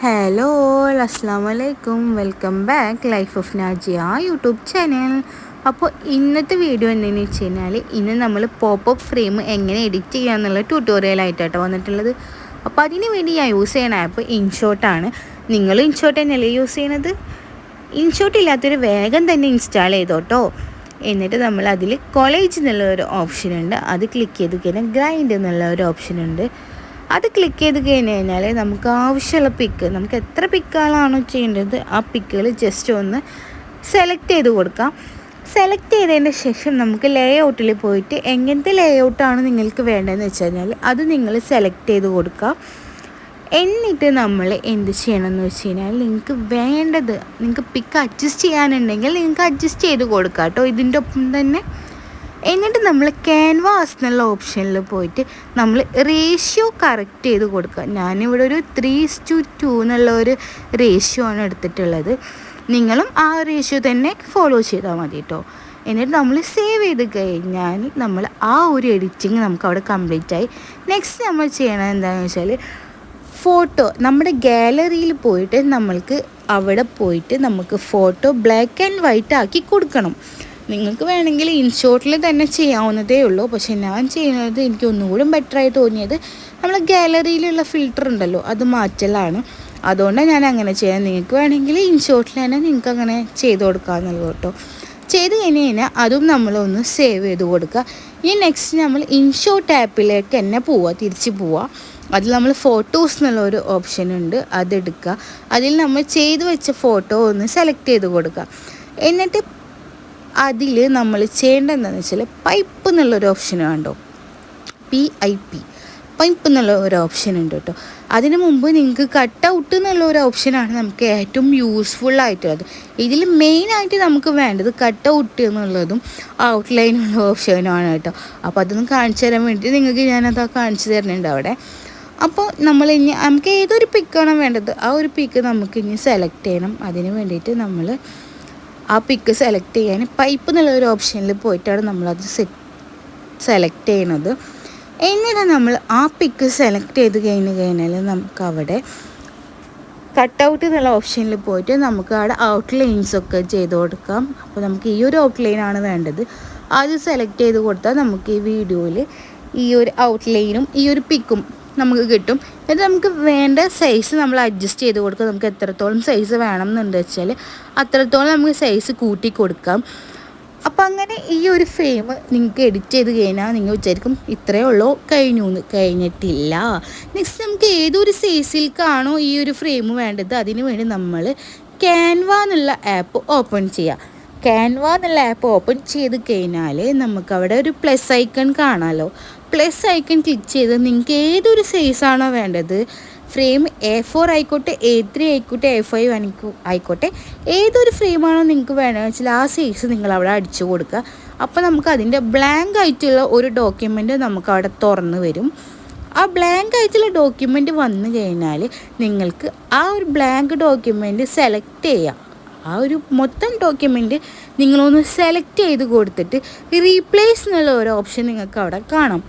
Hello അസ്സലാമു അലൈക്കും, welcome back life of Najiya YouTube channel. അപ്പോൾ ഇന്നത്തെ വീഡിയോ എന്താണെന്ന് വെച്ച് കഴിഞ്ഞാൽ ഇന്ന് നമ്മൾ പോപ്പപ്പ് ഫ്രെയിം എങ്ങനെ എഡിറ്റ് ചെയ്യുക എന്നുള്ള ട്യൂട്ടോറിയലായിട്ടാണ് വന്നിട്ടുള്ളത്. അപ്പോൾ അതിന് വേണ്ടി ഞാൻ യൂസ് ചെയ്യുന്ന ആപ്പ് ഇൻഷോട്ടാണ്. നിങ്ങൾ ഇൻഷോട്ട് തന്നെയല്ലേ യൂസ് ചെയ്യുന്നത്? ഇൻഷോട്ട് ഇല്ലാത്തൊരു വേഗം തന്നെ ഇൻസ്റ്റാൾ ചെയ്തോട്ടോ. എന്നിട്ട് നമ്മൾ അതിൽ കോളേജ് എന്നുള്ള ഒരു ഓപ്ഷൻ ഉണ്ട്, അത് ക്ലിക്ക് ചെയ്ത് കഴിഞ്ഞാൽ ഗ്രൈൻഡ് എന്നുള്ള ഒരു ഓപ്ഷൻ ഉണ്ട്. അത് ക്ലിക്ക് ചെയ്ത് കഴിഞ്ഞാൽ നമുക്ക് ആവശ്യമുള്ള പിക്ക്, നമുക്ക് എത്ര പിക്കുകളാണോ ചെയ്യേണ്ടത് ആ പിക്കുകൾ ജസ്റ്റ് ഒന്ന് സെലക്ട് ചെയ്ത് കൊടുക്കാം. സെലക്ട് ചെയ്തതിന് ശേഷം നമുക്ക് ലേ ഔട്ടിൽ പോയിട്ട് എങ്ങനത്തെ ലേ ഔട്ടാണ് നിങ്ങൾക്ക് വേണ്ടതെന്ന് വെച്ച് കഴിഞ്ഞാൽ അത് നിങ്ങൾ സെലക്ട് ചെയ്ത് കൊടുക്കുക. എന്നിട്ട് നമ്മൾ എന്ത് ചെയ്യണമെന്ന് വെച്ച് കഴിഞ്ഞാൽ നിങ്ങൾക്ക് വേണ്ടത്, നിങ്ങൾക്ക് പിക്ക് അഡ്ജസ്റ്റ് ചെയ്യാനുണ്ടെങ്കിൽ നിങ്ങൾക്ക് അഡ്ജസ്റ്റ് ചെയ്ത് കൊടുക്കാം കേട്ടോ ഇതിൻ്റെ ഒപ്പം തന്നെ. എന്നിട്ട് നമ്മൾ ക്യാൻവാസ് എന്നുള്ള ഓപ്ഷനിൽ പോയിട്ട് നമ്മൾ റേഷ്യോ കറക്റ്റ് ചെയ്ത് കൊടുക്കുക. ഞാനിവിടെ ഒരു 3:2 എന്നുള്ള ഒരു റേഷ്യോ ആണ് എടുത്തിട്ടുള്ളത്. നിങ്ങളും ആ റേഷ്യോ തന്നെ ഫോളോ ചെയ്താൽ മതി കേട്ടോ. എന്നിട്ട് നമ്മൾ സേവ് ചെയ്ത് കഴിഞ്ഞാൽ നമ്മൾ ആ ഒരു എഡിറ്റിങ് നമുക്ക് അവിടെ കംപ്ലീറ്റ് ആയി. നെക്സ്റ്റ് നമ്മൾ ചെയ്യണത് എന്താണെന്ന് വെച്ചാൽ ഫോട്ടോ നമ്മുടെ ഗാലറിയിൽ പോയിട്ട് നമ്മൾക്ക് അവിടെ പോയിട്ട് നമുക്ക് ഫോട്ടോ ബ്ലാക്ക് ആൻഡ് വൈറ്റ് ആക്കി കൊടുക്കണം. നിങ്ങൾക്ക് വേണമെങ്കിൽ ഇൻഷോട്ടിൽ തന്നെ ചെയ്യാവുന്നതേ ഉള്ളൂ. പക്ഷേ ഞാൻ ചെയ്യുന്നത് എനിക്ക് ഒന്നുകൂടി ബെറ്ററായി തോന്നിയത് നമ്മൾ ഗാലറിയിലുള്ള ഫിൽറ്റർ ഉണ്ടല്ലോ അത് മാറ്റലാണ്. അതുകൊണ്ടാണ് ഞാൻ അങ്ങനെ ചെയ്യാൻ. നിങ്ങൾക്ക് വേണമെങ്കിൽ ഇൻഷോട്ടിൽ തന്നെ നിങ്ങൾക്ക് അങ്ങനെ ചെയ്ത് കൊടുക്കാമെന്നുള്ളൂ കേട്ടോ. ചെയ്ത് കഴിഞ്ഞാൽ അതും നമ്മളൊന്ന് സേവ് ചെയ്ത് കൊടുക്കുക. ഈ നെക്സ്റ്റ് നമ്മൾ ഇൻഷോട്ട് ആപ്പിലേക്ക് തന്നെ തിരിച്ച് പോവുക. അതിൽ നമ്മൾ ഫോട്ടോസ് എന്നുള്ള ഒരു ഓപ്ഷൻ ഉണ്ട്, അതെടുക്കുക. അതിൽ നമ്മൾ ചെയ്ത് വെച്ച ഫോട്ടോ ഒന്ന് സെലക്ട് ചെയ്ത് കൊടുക്കുക. എന്നിട്ട് അതിൽ നമ്മൾ ചെയ്യേണ്ടത് എന്താണെന്ന് വെച്ചാൽ പൈപ്പ് എന്നുള്ളൊരു ഓപ്ഷൻ കണ്ടോ, PIP പൈപ്പ് എന്നുള്ള ഒരു ഓപ്ഷൻ ഉണ്ട് കേട്ടോ. അതിന് മുമ്പ് നിങ്ങൾക്ക് കട്ട് ഔട്ട് എന്നുള്ള ഒരു ഓപ്ഷനാണ് നമുക്ക് ഏറ്റവും യൂസ്ഫുൾ ആയിട്ടുള്ളത്. ഇതിൽ മെയിനായിട്ട് നമുക്ക് വേണ്ടത് കട്ട് ഔട്ട് എന്നുള്ളതും ഔട്ട്ലൈനുള്ള ഓപ്ഷനുമാണ് കേട്ടോ. അപ്പോൾ അതൊന്ന് കാണിച്ചു തരാൻ വേണ്ടി നിങ്ങൾക്ക് ഞാനത് കാണിച്ചു തരുന്നുണ്ട് അവിടെ. അപ്പോൾ നമ്മൾ ഇനി നമുക്ക് ഏതൊരു പിക്കാണോ വേണ്ടത് ആ ഒരു പിക്ക് നമുക്ക് ഇനി സെലക്ട് ചെയ്യണം. അതിന് വേണ്ടിയിട്ട് നമ്മൾ ആ പിക്ക് സെലക്ട് ചെയ്യാൻ പൈപ്പ് എന്നുള്ള ഒരു ഓപ്ഷനിൽ പോയിട്ടാണ് നമ്മളത് സെലക്ട് ചെയ്യണത്. എന്നിട്ട് നമ്മൾ ആ പിക്ക് സെലക്ട് ചെയ്ത് കഴിഞ്ഞാൽ നമുക്ക് അവിടെ കട്ട് ഔട്ട് എന്നുള്ള ഓപ്ഷനിൽ പോയിട്ട് നമുക്ക് അവിടെ ഔട്ട്ലൈൻസൊക്കെ ചെയ്ത് കൊടുക്കാം. അപ്പോൾ നമുക്ക് ഈ ഒരു ഔട്ട്ലൈനാണ് വേണ്ടത്, അത് സെലക്ട് ചെയ്ത് കൊടുത്താൽ നമുക്ക് ഈ വീഡിയോയിൽ ഈ ഒരു ഔട്ട്ലൈനും ഈ ഒരു പിക്കും നമുക്ക് കിട്ടും. എന്നിട്ട് നമുക്ക് വേണ്ട സൈസ് നമ്മൾ അഡ്ജസ്റ്റ് ചെയ്ത് കൊടുക്കുക. നമുക്ക് എത്രത്തോളം സൈസ് വേണം എന്നുണ്ട് വെച്ചാൽ അത്രത്തോളം നമുക്ക് സൈസ് കൂട്ടി കൊടുക്കാം. അപ്പോൾ അങ്ങനെ ഈ ഒരു ഫ്രെയിം നിങ്ങൾക്ക് എഡിറ്റ് ചെയ്ത് കഴിഞ്ഞാൽ നിങ്ങൾ വിചാരിക്കും ഇത്രയേ ഉള്ളൂ, കഴിഞ്ഞിട്ടില്ല. നെക്സ്റ്റ് നമുക്ക് ഏതൊരു സൈസിലേക്കാണോ ഈ ഒരു ഫ്രെയിം വേണ്ടത് അതിന് വേണ്ടി നമ്മൾ ക്യാൻവ എന്നുള്ള ആപ്പ് ഓപ്പൺ ചെയ്യുക. ക്യാൻവ എന്നുള്ള ആപ്പ് ഓപ്പൺ ചെയ്ത് കഴിഞ്ഞാൽ നമുക്കവിടെ ഒരു പ്ലസ് ഐക്കൺ കാണാമല്ലോ. പ്ലസ് ഐക്കൺ ക്ലിക്ക് ചെയ്ത് നിങ്ങൾക്ക് ഏതൊരു സൈസാണോ വേണ്ടത്, ഫ്രെയിം A4 ആയിക്കോട്ടെ, A3 ആയിക്കോട്ടെ, A5 ആയിക്കോട്ടെ, ഏതൊരു ഫ്രെയിമാണോ നിങ്ങൾക്ക് വേണ്ടതെന്ന് വെച്ചാൽ ആ സൈസ് നിങ്ങൾ അവിടെ അടിച്ചു കൊടുക്കുക. അപ്പോൾ നമുക്ക് അതിൻ്റെ ബ്ലാങ്ക് ആയിട്ടുള്ള ഒരു ഡോക്യുമെൻറ്റ് നമുക്ക് അവിടെ തുറന്ന് വരും. ആ ബ്ലാങ്ക് ആയിട്ടുള്ള ഡോക്യുമെൻറ്റ് വന്നു കഴിഞ്ഞാൽ നിങ്ങൾക്ക് ആ ഒരു ബ്ലാങ്ക് ഡോക്യുമെൻറ്റ് സെലക്ട് ചെയ്യാം. ആ ഒരു മൊത്തം ഡോക്യുമെൻറ്റ് നിങ്ങളൊന്ന് സെലക്ട് ചെയ്ത് കൊടുത്തിട്ട് റീപ്ലേസ് എന്നുള്ള ഒരു ഓപ്ഷൻ നിങ്ങൾക്ക് അവിടെ കാണാം.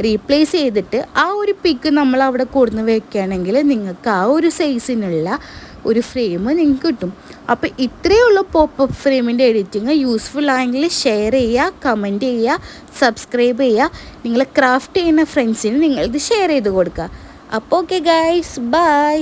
റീപ്ലേസ് ചെയ്തിട്ട് ആ ഒരു പിക്ക് നമ്മൾ അവിടെ കൊടുന്ന് വെക്കുകയാണെങ്കിൽ നിങ്ങൾക്ക് ആ ഒരു സൈസിനുള്ള ഒരു ഫ്രെയിം നിങ്ങൾക്ക് കിട്ടും. അപ്പോൾ ഇത്രയേ ഉള്ളൂ പോപ്പപ്പ് ഫ്രെയിമിൻ്റെ എഡിറ്റിങ്. യൂസ്ഫുൾ ആയെങ്കിൽ ഷെയർ ചെയ്യുക, കമൻറ്റ് ചെയ്യുക, സബ്സ്ക്രൈബ് ചെയ്യുക. നിങ്ങൾ ക്രാഫ്റ്റ് ചെയ്യുന്ന ഫ്രണ്ട്സിന് നിങ്ങളിത് ഷെയർ ചെയ്ത് കൊടുക്കുക. അപ്പോൾ ഓക്കെ ഗൈസ്, ബൈ.